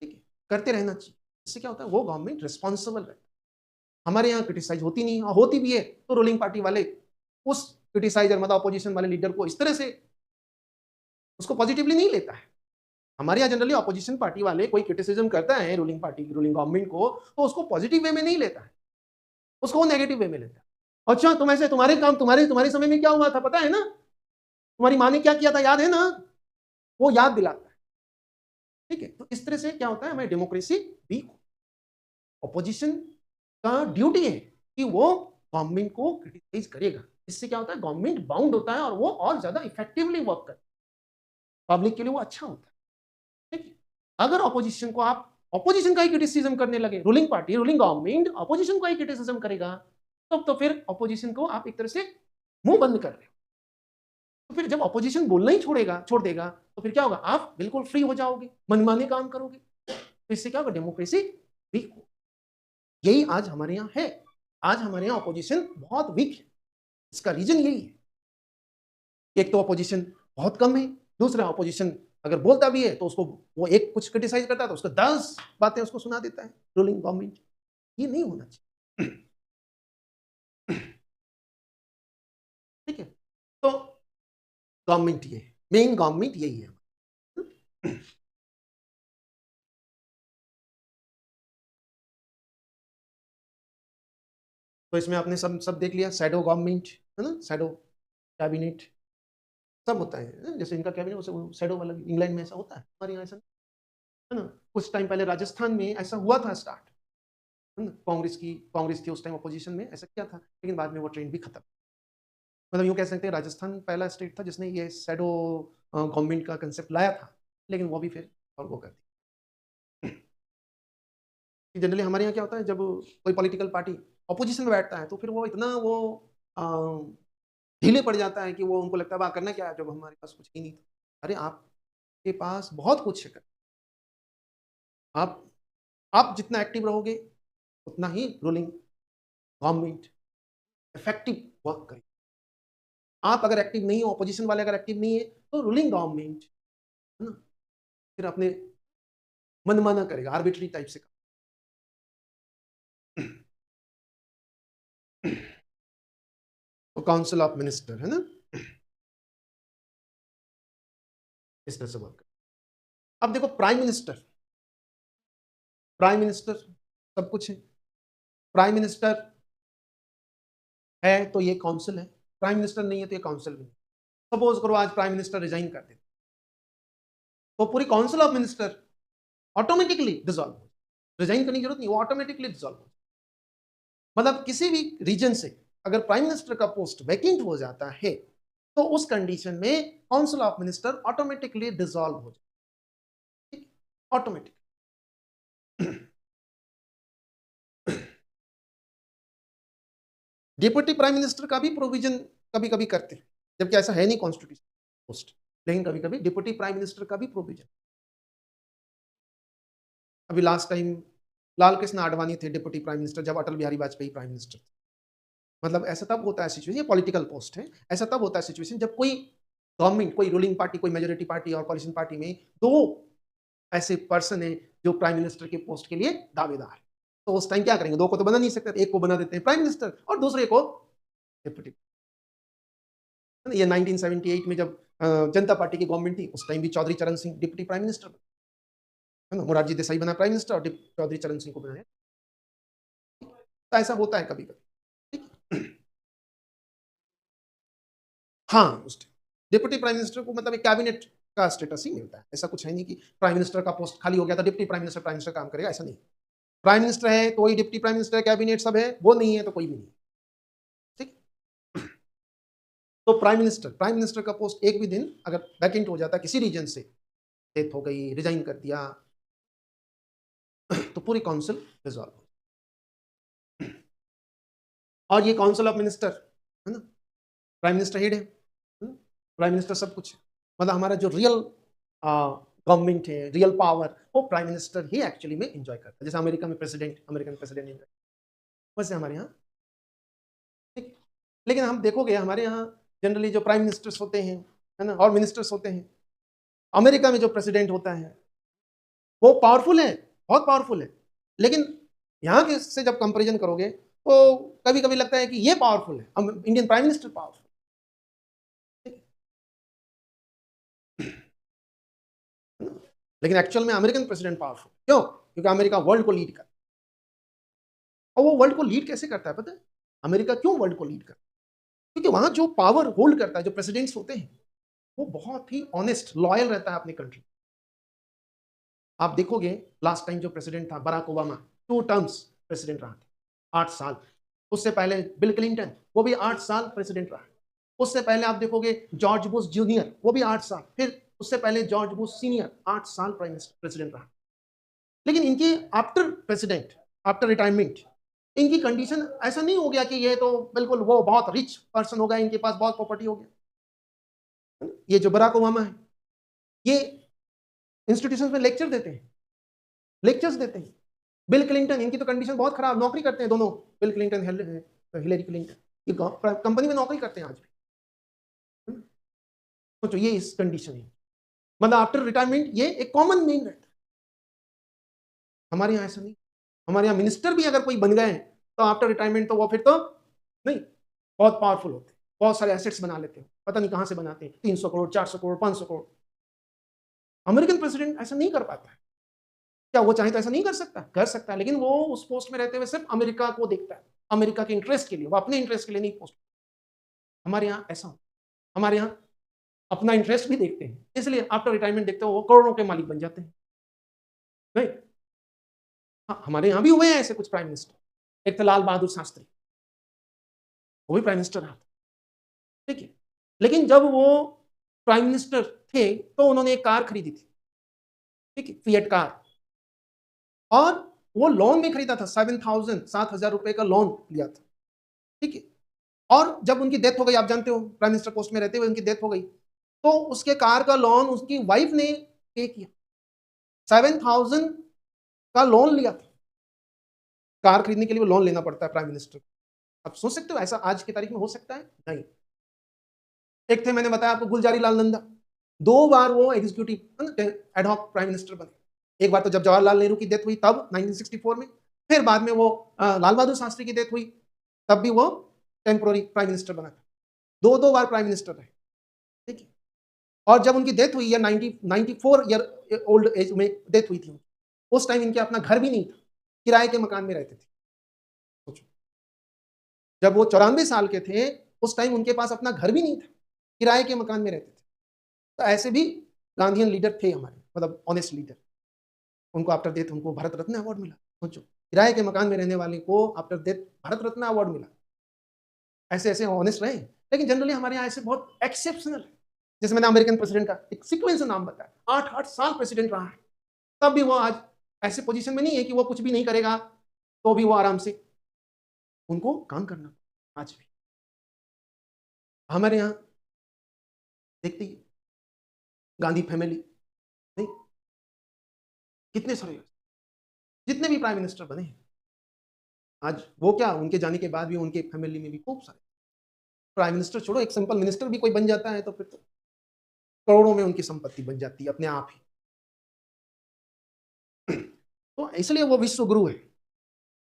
ठीक है, करते रहना चाहिए। इससे क्या होता है, वो गवर्नमेंट रिस्पॉन्सिबल रहता है। हमारे यहाँ क्रिटिसाइज होती नहीं, और होती भी है तो रूलिंग पार्टी वाले उस क्रिटिसाइजर, मतलब अपोजिशन वाले लीडर को इस तरह से उसको पॉजिटिवली नहीं लेता है। हमारे यहाँ जनरली अपोजिशन पार्टी वाले कोई क्रिटिसिज्म करता है रूलिंग पार्टी, रूलिंग गवर्नमेंट को, तो उसको पॉजिटिव वे में नहीं लेता है, उसको वो नेगेटिव वे में लेता है। अच्छा तुम ऐसे, तुम्हारे काम, तुम्हारे तुम्हारे समय में क्या हुआ था पता है ना, तुम्हारी माँ ने क्या किया था याद है ना, वो याद दिलाता है, ठीक है। तो इस तरह से क्या होता है, हमारी डेमोक्रेसी वीक हो। ऑपोजिशन का ड्यूटी है कि वो गवर्नमेंट को क्रिटिसाइज करेगा। इससे क्या होता है, गवर्नमेंट बाउंड होता है और वो और ज्यादा इफेक्टिवली वर्क करता है, पब्लिक के लिए वो अच्छा होता है, ठीक है। अगर ऑपोजिशन को आप ऑपोजिशन का ही क्रिटिसिज्म करने लगे, ruling party, ruling government opposition का ही क्रिटिसिज्म करेगा, तब तो फिर ऑपोजिशन को आप एक तरह से मुंह बंद कर रहे हो। तो फिर जब ऑपोजिशन बोलना ही छोड़ देगा, तो फिर क्या होगा, आप बिल्कुल फ्री हो जाओगे, मनमाने काम करोगे, तो इससे क्या होगा, डेमोक्रेसी वीक हो। यही आज हमारे यहाँ है, आज हमारे यहाँ ऑपोजिशन बहुत वीक है। इसका रीजन यही है, एक तो ऑपोजिशन बहुत कम है, दूसरा ऑपोजिशन अगर बोलता भी है तो उसको, वो एक कुछ क्रिटिसाइज करता है तो उसको 10 बातें उसको सुना देता है रूलिंग गवर्नमेंट। ये नहीं होना चाहिए, ठीक है। तो गवर्नमेंट ये मेन गवर्नमेंट यही है। तो इसमें आपने सब सब देख लिया, शैडो गवर्नमेंट, है ना, शैडो कैबिनेट सब होता है। जैसे इनका कैबिनेट शैडो वाला इंग्लैंड में ऐसा होता है, हमारे यहाँ ऐसा, है ना। कुछ टाइम पहले राजस्थान में ऐसा हुआ था स्टार्ट, है ना, कांग्रेस थी उस टाइम अपोजिशन में, ऐसा किया था, लेकिन बाद में वो ट्रेंड भी खत्म। मतलब यूँ कह सकते हैं राजस्थान पहला स्टेट था जिसने ये शैडो गवर्नमेंट का कंसेप्ट लाया था, लेकिन वो भी फिर और वो कर दी। जनरली हमारे यहाँ क्या होता है, जब कोई पॉलिटिकल पार्टी अपोजिशन में बैठता है तो फिर वो इतना वो अ, ढीले पड़ जाता है कि वो, उनको लगता है वाह करना क्या है जब हमारे पास कुछ ही नहीं था। अरे आपके पास बहुत कुछ है, आप आप जितना एक्टिव रहोगे उतना ही रूलिंग गवर्नमेंट इफेक्टिव वर्क करेगी। आप अगर एक्टिव नहीं हो, ऑपोजिशन वाले अगर एक्टिव नहीं है, तो रूलिंग गवर्नमेंट, है ना, फिर अपने मनमाना करेगा, आर्बिट्री टाइप से। तो काउंसिल ऑफ मिनिस्टर, है ना, इस तरह से वर्क कर। अब देखो प्राइम मिनिस्टर, प्राइम मिनिस्टर सब कुछ है। प्राइम मिनिस्टर है तो ये काउंसिल है, प्राइम मिनिस्टर नहीं है तो ये काउंसिल नहीं। सपोज करो आज प्राइम मिनिस्टर रिजाइन कर दे, तो पूरी council of minister automatically dissolve हो, रिजाइन करने की जरूरत नहीं, वो ऑटोमेटिकली डिसॉल्व हो। मतलब किसी भी रीजन से अगर प्राइम मिनिस्टर का पोस्ट वैकेंट हो जाता है, तो उस कंडीशन में council of minister automatically dissolve हो जाए, ऑटोमेटिक। डिप्टी प्राइम मिनिस्टर का भी प्रोविजन कभी कभी करते हैं, जबकि ऐसा है नहीं कॉन्स्टिट्यूशन पोस्ट, लेकिन कभी कभी डिप्टी प्राइम मिनिस्टर का भी प्रोविजन। अभी लास्ट टाइम लाल कृष्ण आडवाणी थे डिप्टी प्राइम मिनिस्टर, जब अटल बिहारी वाजपेयी प्राइम मिनिस्टर थे। मतलब ऐसा तब होता है सिचुएशन, ये पॉलिटिकल पोस्ट है, ऐसा तब होता है सिचुएशन जब कोई गवर्नमेंट, कोई रूलिंग पार्टी, कोई मेजोरिटी पार्टी और कोalition पार्टी में 2 ऐसे पर्सन हैं जो प्राइम मिनिस्टर के पोस्ट के लिए दावेदार हैं। तो उस टाइम क्या करेंगे? 2 को तो बना नहीं सकते, एक को बना देते हैं प्राइम मिनिस्टर और दूसरे को डिप्टी। ये 1978 में जब जनता पार्टी की गवर्नमेंट थी, उस टाइम भी चौधरी चरण सिंह डिप्टी प्राइम मिनिस्टर बने, है ना? मोरारजी देसाई बना प्राइम मिनिस्टर और चौधरी चरण सिंह को बनाया। तो ऐसा होता है कभी-कभी, ठीक? हाँ, उस डिप्टी प्राइम मिनिस्टर को मतलब एक कैबिनेट का स्टेटस ही मिलता है। ऐसा कुछ है नहीं कि प्राइम मिनिस्टर का पोस्ट खाली हो गया तो डिप्टी प्राइम मिनिस्टर काम करेगा, ऐसा नहीं। प्राइम मिनिस्टर है तो वही deputy prime minister, cabinet sub है, वो नहीं है तो कोई भी नहीं, ठीक? तो प्राइम मिनिस्टर का पोस्ट एक भी दिन अगर वैकेंट हो जाता किसी रीजन से, डेथ हो गई, रिजाइन कर दिया, तो पूरी काउंसिल डिसॉल्व हो। और ये काउंसिल ऑफ मिनिस्टर, है ना? प्राइम मिनिस्टर हेड है, प्राइम मिनिस्टर सब कुछ है। मतलब हमारा जो रियल गवर्नमेंट है, रियल पावर, वो प्राइम मिनिस्टर ही एक्चुअली में एंजॉय करता है। जैसे अमेरिका में अमेरिकन प्रेसिडेंट एंजॉय, वैसे हमारे यहाँ, ठीक। लेकिन हम देखोगे हमारे यहाँ जनरली जो प्राइम मिनिस्टर्स होते हैं, है ना, और मिनिस्टर्स होते हैं, अमेरिका में जो प्रेसिडेंट होता है वो पावरफुल है, बहुत पावरफुल है। लेकिन यहाँ के से जब कंपैरिजन करोगे तो कभी-कभी लगता है कि ये पावरफुल है, इंडियन प्राइम मिनिस्टर पावरफुल, ठीक है? लेकिन एक्चुअल में अमेरिकन प्रेसिडेंट पावरफुल, क्यों? क्योंकि अमेरिका वर्ल्ड को लीड करता है। और वो वर्ल्ड को लीड कैसे करता है पता है? अमेरिका क्यों वर्ल्ड को लीड करता है? क्योंकि वहां जो पावर होल्ड करता है, जो प्रेसिडेंट्स होते हैं, वो बहुत ही ऑनेस्ट, लॉयल रहता है अपनी कंट्री। आप देखोगे लास्ट टाइम जो प्रेसिडेंट था बराक ओबामा, 2 टर्म्स प्रेसिडेंट रहा था, 8 साल। उससे पहले बिल क्लिंटन, वो भी 8 साल प्रेसिडेंट रहा। उससे पहले आप देखोगे जॉर्ज बुश जूनियर, वो भी 8 साल। फिर उससे पहले जॉर्ज बुश सीनियर 8 साल प्रेसिडेंट रहा। लेकिन इनकी आफ्टर रिटायरमेंट, इनकी कंडीशन ऐसा नहीं हो गया कि ये तो बिल्कुल वो बहुत रिच पर्सन हो गया, इनके पास बहुत प्रॉपर्टी हो गया। ये जो बराक ओबामा है, ये इंस्टीट्यूशन में लेक्चर्स देते हैं। बिल क्लिंटन, इनकी तो कंडीशन बहुत खराब, नौकरी करते हैं दोनों, बिल क्लिंटन, हिलेरी क्लिंटन, ये कंपनी में नौकरी करते हैं आज भी। सोचो ये इस कंडीशन है, मतलब आफ्टर रिटायरमेंट ये एक कॉमन मैन रहता है। हमारे यहाँ ऐसा नहीं। हमारे यहाँ मिनिस्टर भी अगर कोई बन गए तो आफ्टर रिटायरमेंट तो वो फिर तो नहीं, बहुत पावरफुल होते हैं, बहुत सारे एसेट्स बना लेते हैं, पता नहीं कहां से बनाते हैं, 300 करोड़, 400 करोड़, 500 करोड़। अमेरिकन प्रेसिडेंट ऐसा नहीं कर पाता है। क्या वो चाहे तो ऐसा नहीं कर सकता? कर सकता है, लेकिन वो उस पोस्ट में रहते हुए सिर्फ अमेरिका को देखता है, अमेरिका के इंटरेस्ट के लिए, वो अपने इंटरेस्ट के लिए नहीं पोस्ट। हमारे यहाँ ऐसा हो, हमारे यहाँ अपना इंटरेस्ट भी देखते हैं, इसलिए आफ्टर रिटायरमेंट देखते हो वो करोड़ों के मालिक बन जाते हैं। नहीं, हाँ, हमारे यहाँ भी हुए हैं ऐसे कुछ प्राइम मिनिस्टर। एक तो लाल बहादुर शास्त्री, वो भी प्राइम मिनिस्टर रहा था, ठीक है। लेकिन जब वो प्राइम मिनिस्टर थे तो उन्होंने एक कार खरीदी थी, ठीक है, फिएट कार, और वो लोन में खरीदा था, 7,000 रुपए का लोन लिया था, ठीक है। और जब उनकी डेथ हो गई, आप जानते हो प्राइम मिनिस्टर पोस्ट में रहते हुए उनकी डेथ हो गई, तो उसके कार का लोन उसकी वाइफ ने पे किया। 7,000 का लोन लिया था, कार खरीदने के लिए वो लोन लेना पड़ता है प्राइम मिनिस्टर को। आप सोच सकते हो ऐसा आज की तारीख में हो सकता है? नहीं। एक थे, मैंने बताया आपको, गुलजारी लाल नंदा, 2 बार वो एग्जीक्यूटिव एडहॉक प्राइम मिनिस्टर बने। एक बार तो जब जवाहरलाल नेहरू की डेथ हुई तब 1964 में, फिर बाद में वो लाल बहादुर शास्त्री की डेथ हुई तब भी वो टेम्पोररी प्राइम मिनिस्टर बना था। 2 बार प्राइम मिनिस्टर रहे, ठीक है। और जब उनकी डेथ हुई, या 94 ईयर ओल्ड एज में डेथ हुई थी, उस टाइम इनके अपना घर भी नहीं था, किराए के मकान में रहते थे। सोचो, जब वो 94 साल के थे उस टाइम उनके पास अपना घर भी नहीं था, किराए के मकान में रहते थे। तो ऐसे भी गांधीयन लीडर थे हमारे, मतलब ऑनेस्ट लीडर। उनको आफ्टर डेथ उनको भारत रत्न अवार्ड मिला। सोचो, किराए के मकान में रहने वाले को after death Bharat Ratna award मिला। ऐसे ऐसे ऑनेस्ट रहे। लेकिन जनरली हमारे यहाँ ऐसे बहुत एक्सेप्शनल है। जैसे मैंने अमेरिकन प्रेसिडेंट का एक सीक्वेंस नाम बताया, 8 साल प्रेसिडेंट रहा है, तब भी वो आज ऐसे पोजीशन में नहीं है कि वो कुछ भी नहीं करेगा, तो भी वो आराम से उनको काम करना। आज भी हमारे यहाँ देखते ही गांधी फैमिली, नहीं, कितने सारे जितने भी प्राइम मिनिस्टर बने हैं, आज वो क्या, उनके जाने के बाद भी उनके फैमिली में भी खूब सारे प्राइम मिनिस्टर, छोड़ो एक सिंपल मिनिस्टर भी कोई बन जाता है तो फिर तो करोड़ों में उनकी संपत्ति बन जाती है अपने आप ही। तो इसलिए वो विश्व गुरु है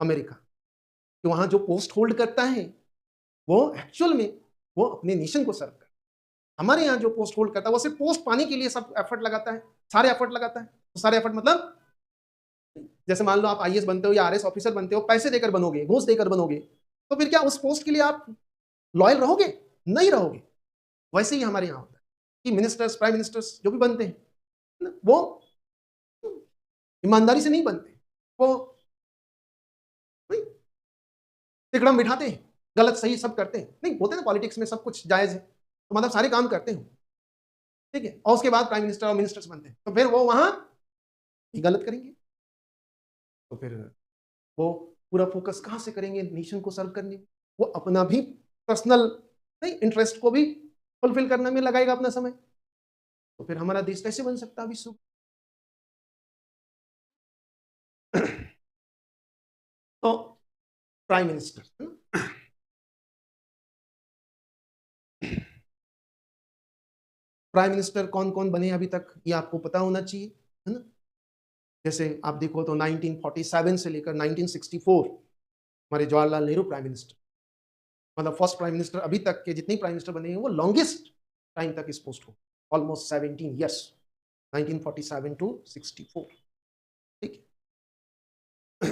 अमेरिका, कि वहां जो पोस्ट होल्ड करता है वो एक्चुअल में वो अपने नेशन को सर्व करता है। हमारे यहाँ जो पोस्ट होल्ड करता है वो सिर्फ पोस्ट पाने के लिए सब एफर्ट लगाता है, सारे एफर्ट लगाता है। तो सारे एफर्ट मतलब जैसे मान लो आप आईएएस बनते हो या आरएस ऑफिसर बनते हो, पैसे देकर बनोगे, घूस देकर बनोगे, तो फिर क्या उस पोस्ट के लिए आप लॉयल रहोगे? नहीं रहोगे। वैसे ही हमारे यहाँ होता है कि मिनिस्टर्स, प्राइम मिनिस्टर्स जो भी बनते हैं वो ईमानदारी से नहीं बनते, वो तिकड़म बिठाते हैं, गलत सही सब करते हैं। नहीं बोलते ना पॉलिटिक्स में सब कुछ जायज है, तो मतलब सारे काम करते हैं, ठीक है, और उसके बाद प्राइम मिनिस्टर और मिनिस्टर्स बनते हैं, तो फिर वो वहां ही गलत करेंगे। तो फिर वो पूरा फोकस कहां से करेंगे नेशन को सर्व करने में? वो अपना भी पर्सनल नहीं इंटरेस्ट को भी फुलफिल करने में लगाएगा अपना समय। तो फिर हमारा देश कैसे बन सकता है विश्व? तो प्राइम मिनिस्टर, प्राइम मिनिस्टर कौन कौन बने अभी तक ये आपको पता होना चाहिए, है ना? जैसे आप देखो तो 1947 से लेकर 1964 हमारे जवाहरलाल नेहरू प्राइम मिनिस्टर, मतलब फर्स्ट प्राइम मिनिस्टर अभी तक के जितने प्राइम मिनिस्टर बने हैं वो लॉन्गेस्ट टाइम तक इस पोस्ट हो, ऑलमोस्ट 17 ईयर्स, 1947 टू 64, ठीक है।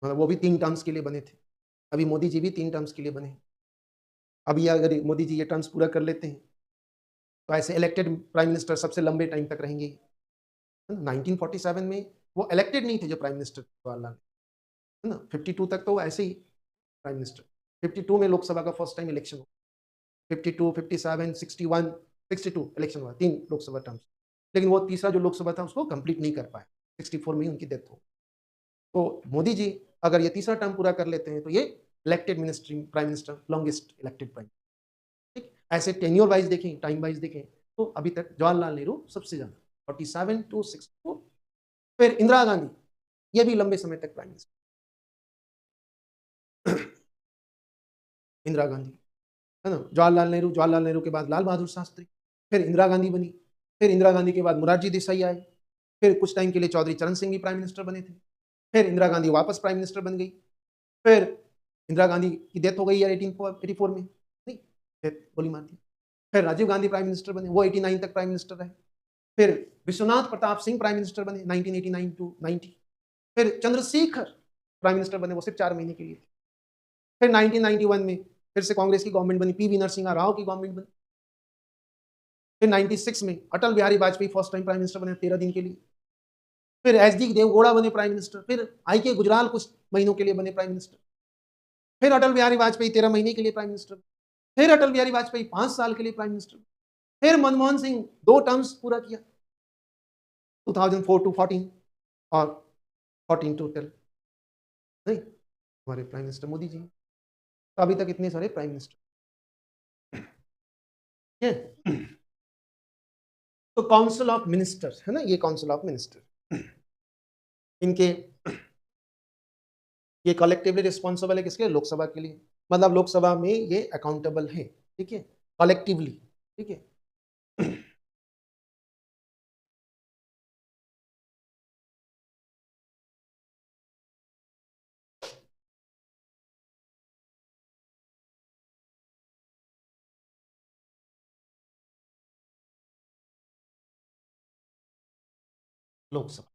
मतलब वो भी 3 टर्म्स के लिए बने थे। अभी मोदी जी भी 3 टर्म्स के लिए बने। अभी अगर मोदी जी ये टर्म्स पूरा कर लेते हैं तो ऐसे इलेक्टेड प्राइम मिनिस्टर सबसे लंबे टाइम तक रहेंगे। 1947 में वो इलेक्टेड नहीं थे जो प्राइम मिनिस्टर जवाहरलाल, है ना, 52 तक तो वो ऐसे ही प्राइम मिनिस्टर। 52 में लोकसभा का फर्स्ट टाइम इलेक्शन हुआ, 52, 57, 61, 62 इलेक्शन हुआ, 3 लोकसभा टर्म्स। लेकिन वो तीसरा जो लोकसभा था उसको कंप्लीट नहीं कर पाए, 64 में ही उनकी डेथ हो। तो मोदी जी अगर ये तीसरा टर्म पूरा कर लेते हैं तो ये elected ministry prime minister, longest elected prime, ठीक। ऐसे टेन्योर वाइज देखें, टाइम वाइज देखें तो अभी तक जवाहरलाल नेहरू सबसे ज्यादा 47 टू 64। फिर इंदिरा गांधी, ये भी लंबे समय तक प्राइम मिनिस्टर। इंदिरा गांधी, है ना, जवाहरलाल नेहरू के बाद लाल बहादुर शास्त्री, फिर इंदिरा गांधी बनी, फिर इंदिरा गांधी के बाद मोरारजी देसाई आए, फिर कुछ टाइम के लिए चौधरी चरण सिंह भी प्राइम मिनिस्टर बने थे, फिर इंदिरा गांधी वापस प्राइम मिनिस्टर बन गई, फिर इंदिरा गांधी की डेथ हो गई यार 1884 में, नहीं डेथ गोली मार दी। फिर राजीव गांधी प्राइम मिनिस्टर बने, वो 89 तक प्राइम मिनिस्टर रहे। फिर विश्वनाथ प्रताप सिंह प्राइम मिनिस्टर बने 1989 टू 90। फिर चंद्रशेखर प्राइम मिनिस्टर बने, वो सिर्फ 4 महीने के लिए थे। फिर 1991 में फिर से कांग्रेस की गवर्नमेंट बनी, पीवी नरसिम्हा राव की गवर्नमेंट बनी। फिर 96 में Atal Bihari Vajpayee first time prime minister बने 13 दिन के लिए। फिर एच डी देवगौड़ा बने प्राइम मिनिस्टर। फिर आई के गुजराल कुछ महीनों के लिए बने प्राइम मिनिस्टर। फिर अटल बिहारी वाजपेयी 13 महीने के लिए प्राइम मिनिस्टर। फिर अटल बिहारी वाजपेयी 5 साल के लिए प्राइम मिनिस्टर। फिर मनमोहन सिंह 2 टर्म्स पूरा किया, 2004 टू 14 और 14 टू 12, नहीं हमारे प्राइम मिनिस्टर मोदी जी। तो अभी तक इतने सारे प्राइम मिनिस्टर है। तो काउंसिल ऑफ मिनिस्टर है ना, ये काउंसिल ऑफ मिनिस्टर, इनके ये कलेक्टिवली रिस्पॉन्सिबल है किसके? लोकसभा के लिए, मतलब लोकसभा में ये अकाउंटेबल है, ठीक है, कलेक्टिवली, ठीक है। लोकसभा,